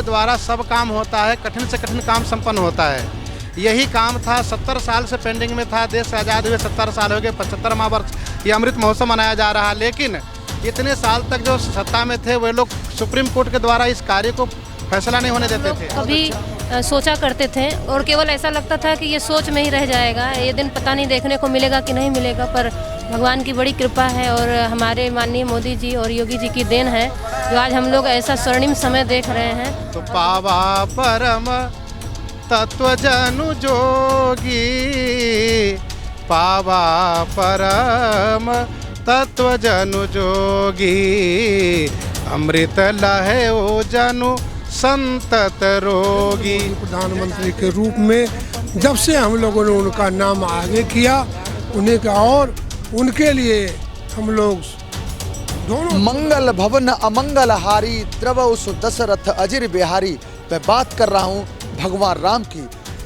न्यायालय द्वारा सब काम होता है, कठिन से कठिन काम संपन्न होता है। यही काम था, 70 साल से पेंडिंग में था। देश आज़ाद हुए 70 साल हो गए, 75वां वर्ष ये अमृत महोत्सव मनाया जा रहा है। लेकिन इतने साल तक जो सत्ता में थे वे लोग सुप्रीम कोर्ट के द्वारा इस कार्य को फैसला नहीं होने देते थे। कभी सोचा करते थे और केवल ऐसा लगता था कि ये सोच में ही रह जाएगा, ये दिन पता नहीं देखने को मिलेगा कि नहीं मिलेगा। पर भगवान की बड़ी कृपा है और हमारे माननीय मोदी जी और योगी जी की देन है जो आज हम लोग ऐसा स्वर्णिम समय देख रहे हैं। तो पावा परम तत्व जनु जोगी, पावा परम तत्व जनु जोगी, अमृत लहे ओ जनु संतत रोगी। प्रधानमंत्री के रूप में जब से हम लोगों ने उनका नाम आगे किया, उन्हें का और उनके लिए हम लोग दोनों मंगल भवन अमंगल हारी, द्रव दशरथ अजिर बिहारी। मैं बात कर रहा हूँ भगवान राम की,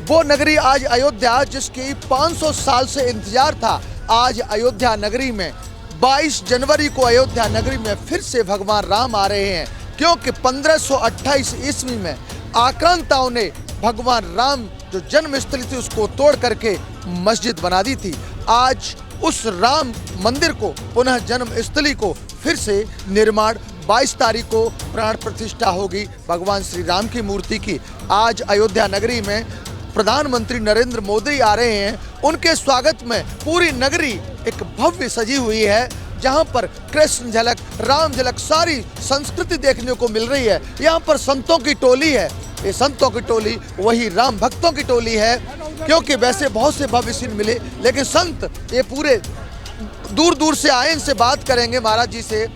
वो नगरी आज अयोध्या जिसकी 500 साल से इंतजार था। आज अयोध्या नगरी में 22 जनवरी को अयोध्या नगरी में फिर से भगवान राम आ रहे हैं, क्योंकि 1528 ईस्वी में आक्रांताओं ने भगवान राम जो जन्मस्थली थी उसको तोड़ करके मस्जिद बना दी थी। आज उस राम मंदिर को पुनः जन्मस्थली को फिर से निर्माण 22 तारीख को प्राण प्रतिष्ठा होगी भगवान श्री राम की मूर्ति की। आज अयोध्या नगरी में प्रधानमंत्री नरेंद्र मोदी आ रहे हैं। उनके स्वागत में पूरी नगरी एक भव्य सजी हुई है, जहां पर कृष्ण झलक, राम झलक, सारी संस्कृति देखने को मिल रही है। यहाँ पर संतों की टोली है, ये संतों की टोली वही राम भक्तों की टोली है, क्योंकि वैसे बहुत से भव्य सीन मिले, लेकिन संत ये पूरे दूर दूर से आए। इनसे बात करेंगे महाराज जी से।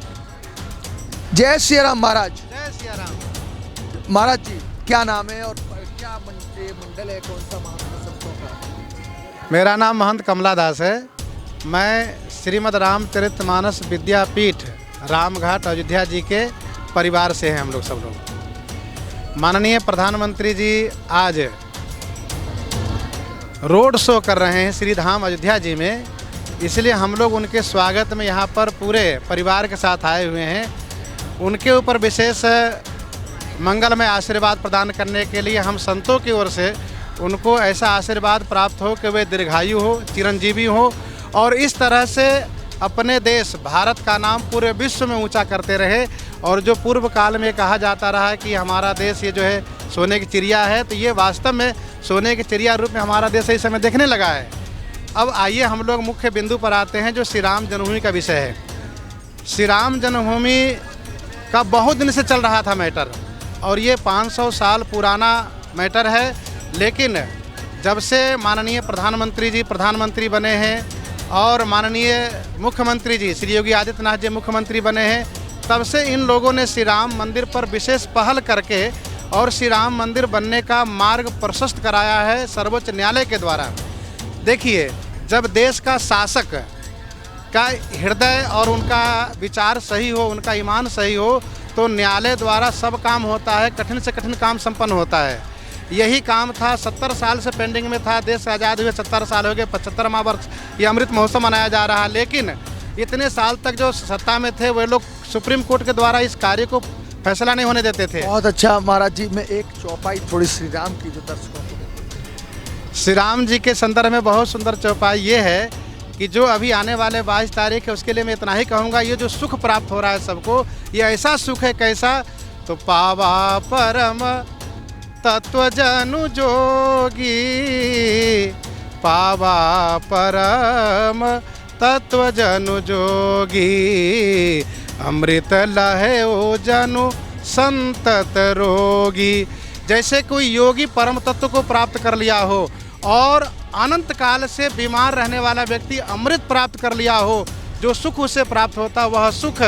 जय श्री राम महाराज। जय सिया राम। महाराज जी क्या नाम है और क्या मंडल है, कौन सा महात्मा संतों का? मेरा नाम महंत कमलादास है। मैं श्रीमद् रामचरितमानस विद्यापीठ रामघाट अयोध्या जी के परिवार से हैं हम लोग सब लोग। माननीय प्रधानमंत्री जी आज रोड शो कर रहे हैं श्री धाम अयोध्या जी में, इसलिए हम लोग उनके स्वागत में यहाँ पर पूरे परिवार के साथ आए हुए हैं। उनके ऊपर विशेष मंगलमय आशीर्वाद प्रदान करने के लिए हम संतों की ओर से उनको ऐसा आशीर्वाद प्राप्त हो कि वे दीर्घायु हो, चिरंजीवी हो और इस तरह से अपने देश भारत का नाम पूरे विश्व में ऊंचा करते रहे। और जो पूर्व काल में कहा जाता रहा है कि हमारा देश ये जो है सोने की चिड़िया है, तो ये वास्तव में सोने की चिड़िया रूप में हमारा देश इस समय देखने लगा है। अब आइए हम लोग मुख्य बिंदु पर आते हैं जो श्री राम जन्मभूमि का विषय है। श्री राम जन्मभूमि का बहुत दिन से चल रहा था मैटर और ये 500 साल पुराना मैटर है, लेकिन जब से माननीय प्रधानमंत्री जी प्रधानमंत्री बने हैं और माननीय मुख्यमंत्री जी श्री योगी आदित्यनाथ जी मुख्यमंत्री बने हैं, तब से इन लोगों ने श्री राम मंदिर पर विशेष पहल करके और श्री राम मंदिर बनने का मार्ग प्रशस्त कराया है सर्वोच्च न्यायालय के द्वारा। देखिए, जब देश का शासक का हृदय और उनका विचार सही हो, उनका ईमान सही हो, तो न्यायालय द्वारा सब काम होता है, कठिन से कठिन काम संपन्न होता है। यही काम था, 70 साल से पेंडिंग में था। देश आज़ाद हुए 70 साल हो गए, 75वां वर्ष ये अमृत महोत्सव मनाया जा रहा है। लेकिन इतने साल तक जो सत्ता में थे वे लोग सुप्रीम कोर्ट के द्वारा इस कार्य को फैसला नहीं होने देते थे। बहुत अच्छा महाराज जी, मैं एक चौपाई थोड़ी श्री राम की जो दर्शकों को। श्री राम जी के संदर्भ में बहुत सुंदर चौपाई ये है कि जो अभी आने वाले 22 तारीख है उसके लिए मैं इतना ही कहूँगा, ये जो सुख प्राप्त हो रहा है सबको, ये ऐसा सुख है कैसा, तो पावा परम तत्व जनु जोगी, पावा परम तत्व जनु जोगी, अमृत लहे ओ जनु संतत रोगी। जैसे कोई योगी परम तत्व को प्राप्त कर लिया हो और अनंत काल से बीमार रहने वाला व्यक्ति अमृत प्राप्त कर लिया हो, जो सुख उससे प्राप्त होता वह सुख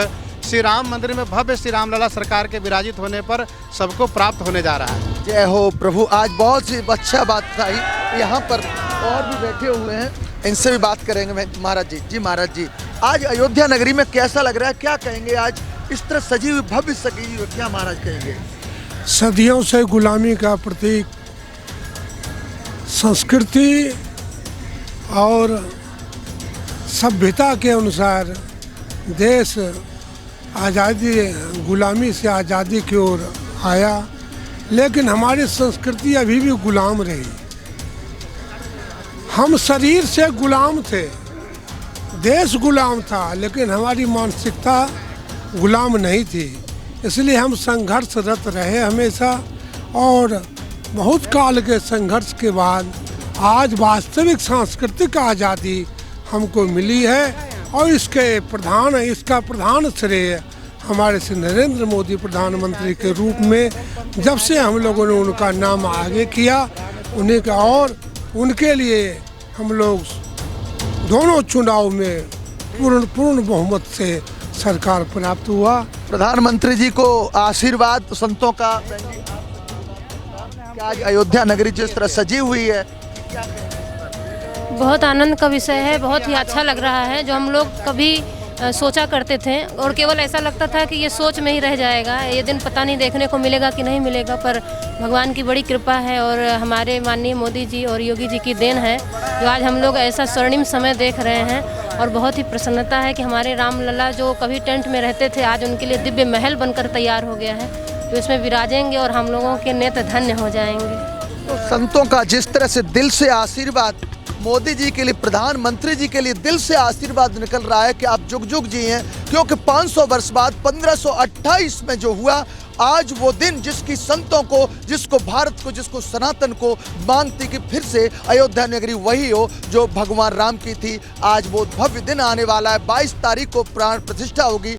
श्री राम मंदिर में भव्य श्री रामलला सरकार के विराजित होने पर सबको प्राप्त होने जा रहा है। जय हो प्रभु। आज बहुत सी अच्छा बात बताई। यहाँ पर और भी बैठे हुए हैं, इनसे भी बात करेंगे। मैं महाराज जी, जी महाराज जी, आज अयोध्या नगरी में कैसा लग रहा है, क्या कहेंगे? आज इस तरह सजी हुई भव्य सजी हुई, क्या महाराज कहेंगे? सदियों से गुलामी का प्रतीक, संस्कृति और सभ्यता के अनुसार देश आज़ादी गुलामी से आज़ादी की ओर आया लेकिन हमारी संस्कृति अभी भी गुलाम रही। हम शरीर से गुलाम थे, देश गुलाम था, लेकिन हमारी मानसिकता गुलाम नहीं थी। इसलिए हम संघर्षरत रहे हमेशा, और बहुत काल के संघर्ष के बाद आज वास्तविक सांस्कृतिक आज़ादी हमको मिली है। और इसका प्रधान श्रेय हमारे श्री नरेंद्र मोदी प्रधानमंत्री के रूप में जब से हम लोगों ने उनका नाम आगे किया, उन्हें का, और उनके लिए हम लोग दोनों चुनाव में पूर्ण बहुमत से सरकार प्राप्त हुआ। प्रधानमंत्री जी को आशीर्वाद संतों का, क्या आज अयोध्या नगरी जिस तरह सजी हुई है, बहुत आनंद का विषय है। बहुत ही अच्छा लग रहा है। जो हम लोग कभी सोचा करते थे और केवल ऐसा लगता था कि ये सोच में ही रह जाएगा, ये दिन पता नहीं देखने को मिलेगा कि नहीं मिलेगा, पर भगवान की बड़ी कृपा है और हमारे माननीय मोदी जी और योगी जी की देन है जो आज हम लोग ऐसा स्वर्णिम समय देख रहे हैं। और बहुत ही प्रसन्नता है कि हमारे रामलला जो कभी टेंट में रहते थे, आज उनके लिए दिव्य महल बनकर तैयार हो गया है, तो इसमें विराजेंगे और हम लोगों के नेत्र धन्य हो जाएंगे। तो संतों का जिस तरह से दिल से आशीर्वाद मोदी जी के लिए, प्रधानमंत्री जी के लिए दिल से आशीर्वाद निकल रहा है कि आप जुग जुग जी हैं, क्योंकि 500 वर्ष बाद 1528 में जो हुआ, आज वो दिन जिसकी संतों को, जिसको भारत को, जिसको सनातन को मांग थी कि फिर से अयोध्या नगरी वही हो जो भगवान राम की थी, आज वो भव्य दिन आने वाला है। 22 तारीख को प्राण प्रतिष्ठा होगी।